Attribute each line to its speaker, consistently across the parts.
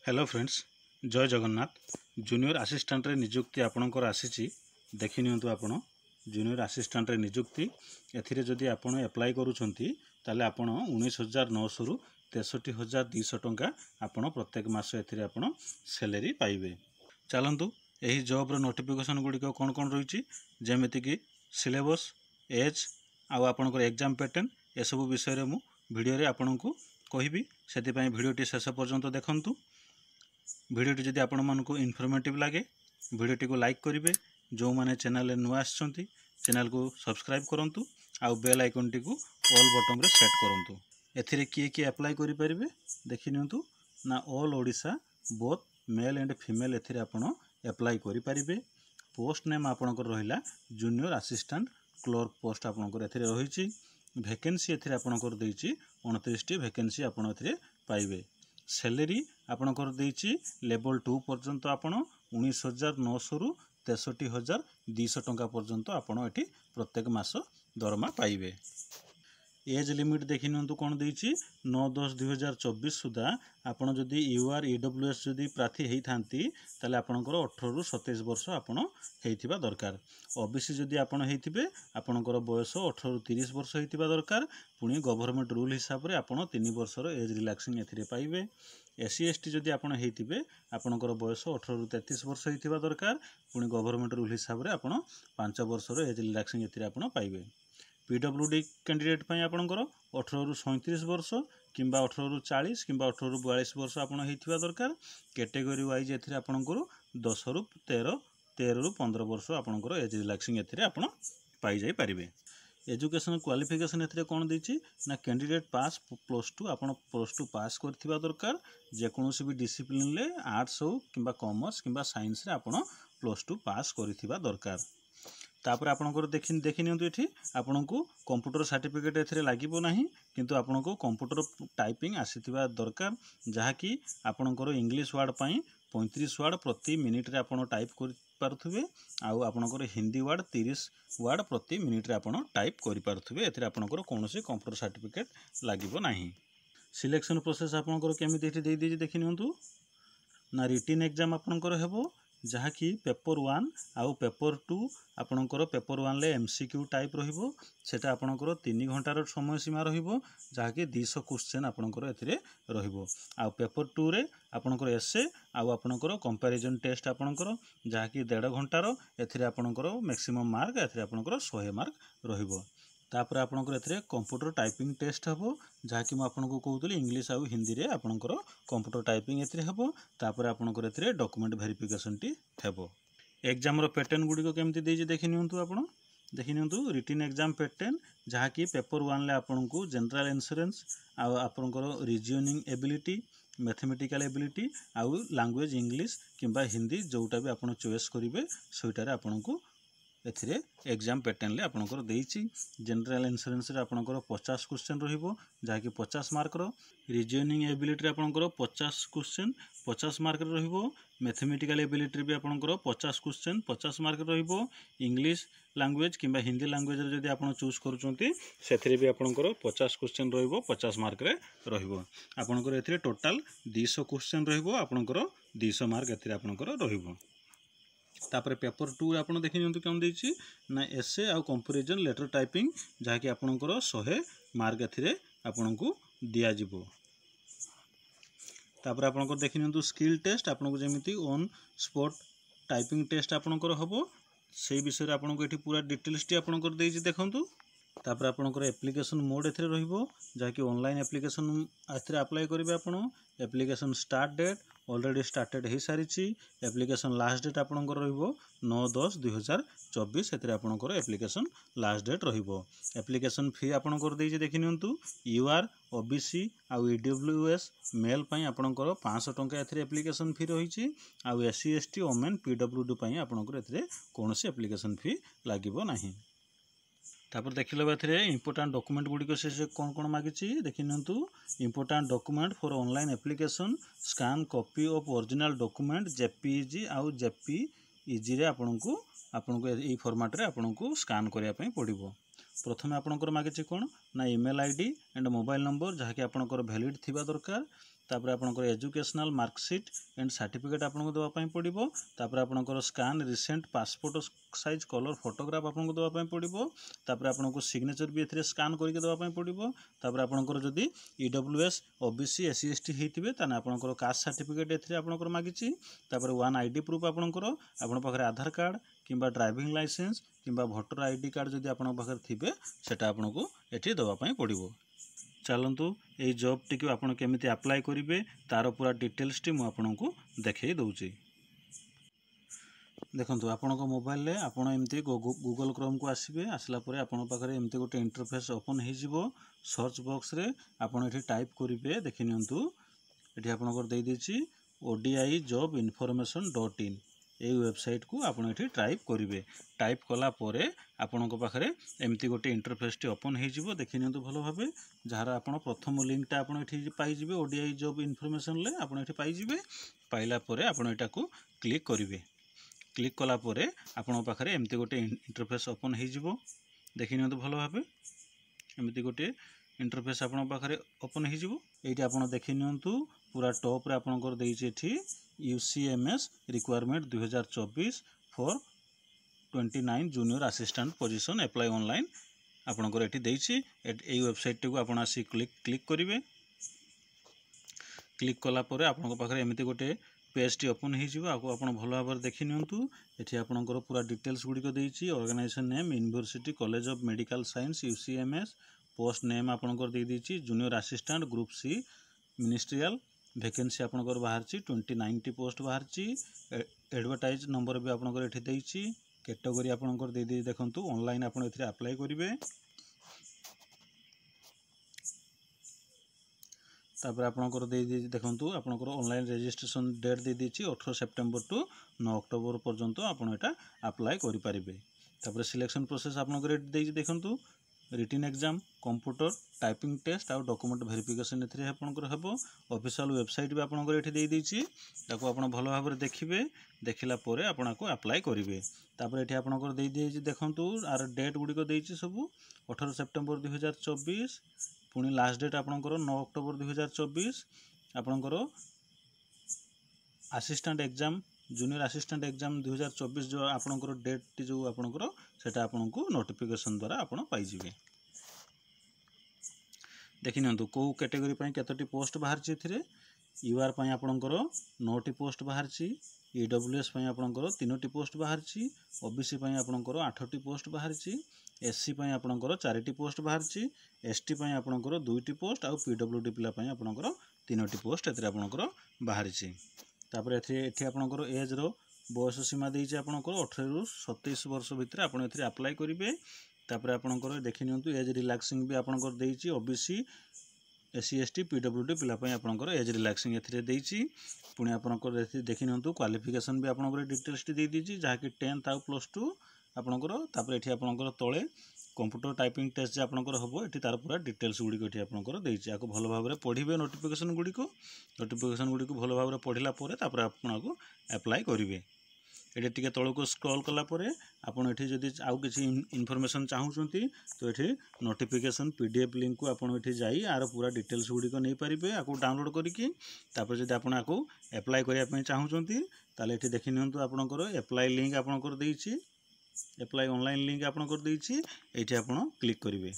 Speaker 1: Hello friends, जय Jagannath. Junior assistant रे नियुक्ति आपणकर आसीची देखि नियंतु आपण। जूनियर असिस्टेंट रे नियुक्ति एथिरे जदि आपण अप्लाई करूछंती ताले आपण 19,900 रु 63,200 टंका आपण प्रत्येक मास एथिरे आपण सैलरी पाइबे। चलंतु एही जॉब रो नोटिफिकेशन गुडी को कोन कोन रहिची जेमिति कि सिलेबस, एज आउ आपणकर एग्जाम पैटर्न ए सब विषय रे मु वीडियो रे आपणको कहिबी। सेति पई वीडियोटी शेष पर्यंत देखंतु। वीडियोटी जदि आपण मानकु इनफॉर्मेटिव लगे वीडियोटी को लाइक करेंगे। जो माने चैनल रे नुआ आछंती चैनल को सब्सक्राइब करंतु आउ बेल आइकन टी को ऑल बटन रे सेट करंतु। एथिरे किए अप्लाई करि परिबे देखि नियंतु ना all Odisha both male and female एथिरे आपण अप्लाई करि परिबे। पोस्ट नेम आपणकर रहिला जूनियर असिस्टेंट क्लर्क पोस्ट आपणकर एथिरे रहिची। वैकेंसी एथिरे आपणकर देइची 29 टी वैकेंसी आपण एथिरे पाइबे। सैलरी आपणकर देइची लेवल 2 पर्यंत आपण 19,900 रु 63,200 टंका पर्यंत आपण एठी प्रत्येक मास दरमा पाइबे। एज लिमिट देखि नियंतु कोन देइची 9/10/2024 सुधा आपण जदि यूआर ईडब्ल्यूएस जदि प्रार्थी हेई थांती ताले आपणकर 18 रु 27 वर्ष आपण हेइथिबा दरकार। ओबीसी जदि आपण हेइथिबे आपणकर बयस 18 रु 30 वर्ष हेइथिबा दरकार। पुणी गवर्नमेंट रूल हिसाब रे आपण 3 वर्ष रो एज रिलैक्सिंग एथिरे पाइबे। एससी एसटी जदि आपण हेइथिबे आपणकर बयस 18 रु 33 वर्ष हेइथिबा दरकार। पुणी गवर्नमेंट रूल हिसाब रे आपण 5 वर्ष रो एज रिलैक्सिंग एथिरे आपण पाइबे। पीडब्ल्यूडी कैंडिडेट पई आपणकर 18 रु 37 वर्ष किंबा 18 रु 40 किंबा 18 रु 42 वर्ष आपण हेइथिबा दरकार। कैटेगरी वाइज एथिरे आपणकर 10 रु 13 13 रु 15 वर्ष आपणकर एज रिलैक्सिंग एथिरे आपण पाई जाई परिबे। एजुकेशन क्वालिफिकेशन एथिरे कोन देछि ना कैंडिडेट पास +2 आपण +2 पास करथिबा दरकार। जे कोनोसी भी डिसिप्लिन ले आर्ट्स हो किंबा कॉमर्स किंबा साइंस रे आपण +2 पास करथिबा दरकार। तापर आपणकर देखि नियंतु एठी आपणको कंप्यूटर सर्टिफिकेट एथिरे लागिबो नाही किंतु आपणको कंप्यूटर टाइपिंग आसीथिबा दरकार। जहा कि आपणकर इंग्लिश वर्ड पई 35 वर्ड प्रति मिनिट रे आपण टाइप कर पारथुबे आउ आपणकर हिंदी वर्ड 30 वर्ड प्रति मिनिट रे आपण टाइप कर पारथुबे। एथिरे आपणकर कोनोसी कंप्यूटर सर्टिफिकेट लागिबो नाही। सिलेक्शन प्रोसेस आपणकर केमिति एठी देइ देछि देखि नियंतु ना रिटन एग्जाम आपणकर हेबो जहा कि पेपर 1 आउ पेपर 2 आपणकर पेपर 1 ले एमसीक्यू टाइप रहिबो। सेटा आपणकर 3 घंटार समय सीमा रहिबो जहा कि 200 क्वेश्चन आपणकर एथिरे रहिबो। आउ पेपर 2 रे आपणकर एसे आउ आपणकर कंपैरिजन टेस्ट आपणकर जहा कि 1.5 घंटार एथिरे आपणकर मैक्सिमम मार्क एथिरे आपणकर 100 मार्क रहिबो। तापर आपणकर एथिरे कंप्यूटर टाइपिंग टेस्ट हेबो जहा कि म आपनको कहउतली इंग्लिश आउ हिंदी रे आपणकर कंप्यूटर टाइपिंग एथिरे हेबो। तापर आपणकर एथिरे डॉक्यूमेंट वेरिफिकेशन टी हेबो। एग्जाम रो पैटर्न गुडी को केमति देछि देखि नियंतु आपण। देखि नियंतु रिटन एग्जाम पैटर्न जहा कि पेपर 1 ले आपनको जनरल इंश्योरेंस आउ आपणकर रीजनिंग एबिलिटी मैथमेटिकल एबिलिटी आउ लैंग्वेज इंग्लिश किंबा हिंदी जोटा भी आपण चॉइस करिवे सोइटारे आपनको एथिरे एग्जाम पैटर्न ले आपणकर देइछि। जनरल इंश्योरेंस रे आपणकर 50 क्वेश्चन रहिबो जहा कि 50 मार्क रो। रीजनिंग एबिलिटी रे आपणकर 50 क्वेश्चन 50 मार्क रे रहिबो। मैथमेटिकल एबिलिटी रे भी आपणकर 50 क्वेश्चन 50 मार्क रे रहिबो। इंग्लिश लैंग्वेज किंबा हिंदी लैंग्वेज रे जदि आपण चूज करूचंती सेथिरे भी आपणकर 50 क्वेश्चन रहिबो 50 मार्क रे रहिबो। आपणकर एथिरे टोटल 200 क्वेश्चन रहिबो आपणकर 200 मार्क एथिरे आपणकर रहिबो। तापर पेपर 2 आपण देखि नियंतु केम देछि ना एसे आ कंपैरिजन लेटर टाइपिंग जहा कि आपणकर 100 मार्क एथिरे आपणको दिया जिवो। तापर आपणकर देखि नियंतु स्किल टेस्ट आपणको जेमिति ऑन स्पॉट टाइपिंग टेस्ट आपणकर हबो सेही विषय रे आपणको एठी पूरा डिटेल्स टी आपणकर देछि देखंतु। तापर आपणकर एप्लिकेशन मोड एथिरे रहिबो जहा कि ऑनलाइन एप्लिकेशन एथिरे अप्लाई करिवे आपण। Application start date already started हे सारिछि। एप्लिकेशन लास्ट डेट आपणकर रहिबो 9/10/2024 एथिरे आपणकर एप्लिकेशन लास्ट डेट रहिबो। एप्लिकेशन फी आपणकर देछि देखि नियंतु यूआर ओबीसी आउ ईडब्ल्यूएस मेल पई आपणकर 500 टंका एथिरे एप्लिकेशन फी रहिछि। आउ एससी एसटी ओमेन पीडब्ल्यूडी पई आपणकर एथिरे कोनोसी एप्लिकेशन फी लागिबो नाही। तापर देखिले एथिरे इंपोर्टेंट डॉक्यूमेंट गुडी को से कोन कोन मागिछि देखि नियंतु। Important document for online application scan copy of original document JPEG आउ जेपीईजी रे आपनको ए फॉर्मेट रे आपनको स्कैन करिया पई पड़िबो। प्रथमे आपनकर मागिछि कोन ना email ID and mobile number जहा कि आपनकर वैलिड थिबा दरकार। तापर आपनकर एजुकेशनल मार्कशीट एंड सर्टिफिकेट आपनको देवा पई पड़िबो। तापर आपनकर scan recent passport size colour photograph आपनको देवा पई पड़िबो। तापर आपनको सिग्नेचर भी एथिरे स्कैन करके देवा पई पड़िबो। तापर आपनकर जदी ईडब्ल्यूएस ओबीसी एससी एसटी हेतिबे ताने आपनकर कास्ट सर्टिफिकेट एथिरे आपनकर मागिची। तापर वन आईडी प्रूफ आपनकर आपन पाखरे आधार कार्ड किंबा ड्राइविंग लाइसेंस किंबा भोटर आईडी कार्ड जदी आपन पाखरे थिबे सेटा आपनको एठी देवा पई पड़िबो। चलतु ये जॉब टी आपन केमिति अप्लाई करेंगे तार पूरा डिटेल्स टी मु आपको देखई दौची। देखो आपण मोबाइल रे आपण एमती गूगल क्रोम को आसबे। आसला परे आपण पाखरे एमती गोटे इंटरफेस ओपन हो सर्च बॉक्स रे आपण एठी टाइप करेंगे। देखि नियंतु एठी आपनकर दे देछि odijobiinformation.in ये वेबसाइट को आपण एठी टाइप करेंगे। टाइप कला परे आपण पाखरे एमती गोटे इंटरफेस टी ओपन हो। देखि नियंतु भलो भाबे जार आपण प्रथम लिंक टा आपण एठी पाई जिवे ओडीआई जॉब इन्फॉर्मेशन ले आपण एठी पाई जिवे। पाइला परे आपण एटा को क्लिक करेंगे। क्लिक कला परे आपण पाखरे एमती गोटे इंटरफेस ओपन हो जिवो। देखि नियंतु भलो भाबे एमती गोटे इंटरफेस आपण पाखरे ओपन हो जिवो। एठी आपण देखि नियंतु पूरा टॉप रे आपनकर देइछि एठी UCMS requirement 2024 for 29 junior assistant position apply online आपनकर एठी देइछि। एई वेबसाइट को आपण आसी क्लिक करेंगे। क्लिक कला परे आपन पाखरे एमती गोटे पेज टी ओपन हो जिवो। आको आपण भलो भाबरे देखि नियंतु एठी आपनकर पूरा डिटेल्स गुडी को देइछि। Organisation name university college of medical science UCMS. Post name आपनकर दे देइछि junior assistant group C ministerial. Vacancy आपनकर बाहरछि 29 पोस्ट बाहरछि। एडवर्टाइज नंबर भी आपनकर एठी देइछि। कैटेगरी आपनकर दे दे देखंतु ऑनलाइन आपण एथिरे अप्लाई करिवे। तापर आपनकर दे दे देखंतु आपनकर ऑनलाइन रजिस्ट्रेशन डेट दे देछि 18 सेप्टेम्बर टू 9 अक्टोबर पर्यंत आपण एटा अप्लाई करि परिबे। तापर सिलेक्शन प्रोसेस आपनकर एठी देछि देखंतु written exam computer typing test आउ डॉक्यूमेंट वेरिफिकेशन एथिरे आपनकर हेबो। ऑफिशियल वेबसाइट भी आपनकर एठी दे देछि ताको आपण भलो भाबरे देखिबे। देखिला परे आपनको अप्लाई करिवे। तापर एठी आपनकर दे देछि देखंतु आर डेट गुडी को देछि सब 18 सेप्टेम्बर 2024 पुनी लास्ट डेट आपनकर 9 अक्टोबर 2024 आपनकर assistant exam junior assistant exam 2024 जो आपनकर डेट जो आपनकर सेटा आपनको नोटिफिकेशन द्वारा आपण पाई जिवे। देखि नियंतु को कैटेगरी पई केतोटी पोस्ट बाहरछि थिरे। यूआर पई आपनकर 9टी पोस्ट बाहरछि। ईडब्ल्यूएस पई आपनकर 3टी पोस्ट बाहरछि। ओबीसी पई आपनकर 8टी पोस्ट बाहरछि। एससी पई आपनकर 4टी पोस्ट बाहरछि। एसटी पई आपनकर 2टी पोस्ट आउ पीडब्ल्यूडी पिला पई आपनकर 3टी पोस्ट एथिरे आपनकर बाहरछि। तापर एठी आपनकर एज रो बयस सीमा देइछि आपनकर 18 रु 27 वर्ष भितर आपण एथिरे अप्लाई करिवे। तापर आपनकर देखि नियंतु एज रिलैक्सिंग भी आपनकर देइछि ओबीसी एससी एसटी पीडब्ल्यूडी पिला पई आपनकर एज रिलैक्सिंग एथिरे देइछि। पुणी आपनकर देखि नियंतु क्वालिफिकेशन भी आपनकर डिटेल्स टी दे दिछि जहा कि 10th आउ +2 आपनकर। तापर एठी आपनकर तळे कंप्यूटर टाइपिंग टेस्ट जे आपनकर होबो एठी तार पूरा डिटेल्स गुडी को एठी आपनकर देइछि। आको भलो भाबरे पढिबे नोटिफिकेशन गुडी को भलो भाबरे पढिला परे तापर आपनको अप्लाई करिवे। एठी टिके तळको स्क्रॉल कला परे आपण एठी जदि आउ किछि इन्फॉर्मेशन चाहुचंती तो एठी नोटिफिकेशन पीडीएफ लिंक को आपण एठी जाई आर पूरा डिटेल्स गुडी को नै परिबे आको डाउनलोड करिकि। तापर जदि आपण आको अप्लाई करिया पय चाहुचंती ताले एठी देखि नियंतु आपनकर अप्लाई लिंक आपनकर देइछि। अप्लाई ऑनलाइन लिंक आपनकर देइछि। एठी आपण क्लिक करिवे।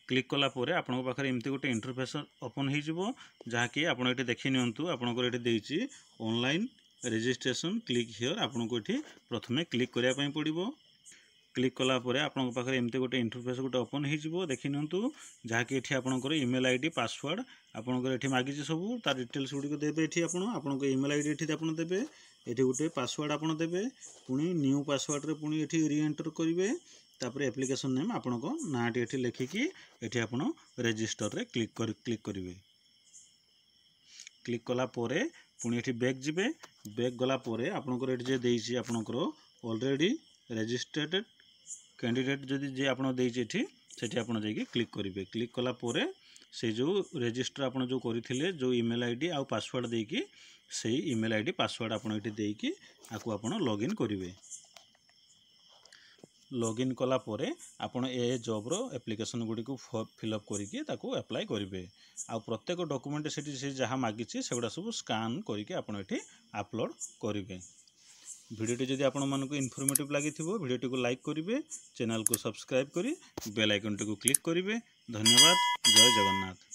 Speaker 1: क्लिक कला परे आपन पाखरे एमती गोटे इंटरफेस ओपन हो जिवो जहा कि आपण एठी देखि नियंतु आपनकर एठी देइछि ऑनलाइन रजिस्ट्रेशन क्लिक हियर। आपनको एठी प्रथमे क्लिक करिया पय पड़िबो। क्लिक कला परे आपन पाखरे एमती गोटे इंटरफेस गोटे ओपन हो जिवो। देखि नियंतु जहा कि एठी आपनकर ईमेल आईडी पासवर्ड आपनकर एठी मागिछि सब तार डिटेल्स गुडी को देबे। एठी आपनको ईमेल आईडी एठी आपन देबे। एठी गोटे पासवर्ड आपन देबे। पुनी न्यू पासवर्ड रे पुनी एठी री एंटर करिवे। तापर एप्लिकेशन नेम आपनको नाटी एठी लेखिकी एठी आपण रजिस्टर रे क्लिक करिवे। क्लिक कला परे पुनी एठी बैक जिवे। बैक गला परे आपनकर एठी जे देइछि आपनकर ऑलरेडी रजिस्टर्ड कैंडिडेट जदि जे आपण देइछि एठी सेठी आपण जाई क्लिक करिवे। क्लिक कला परे से जो रजिस्टर आपण जो करिथिले जो ईमेल आईडी आ पासवर्ड देकी सेही ईमेल आईडी पासवर्ड आपण एठी देकी आकु आपण लॉगिन करिवे। लॉगिन कला परे आपण ए जॉब रो एप्लिकेशन गुडी को फिलअप करिके ताको अप्लाई करिवे आ प्रत्येक डॉक्यूमेंट से जहाँ मागिछि सेगुडा सब स्कान करिके आपण एठी अपलोड करिवे। भिडियोटी जदि आपण मानक इनफॉर्मेटिव लागि थिबो भिडियोटी को लाइक करिवे, चैनल को सब्सक्राइब करी बेल आइकन को क्लिक करिवे। धन्यवाद। जय जगन्नाथ।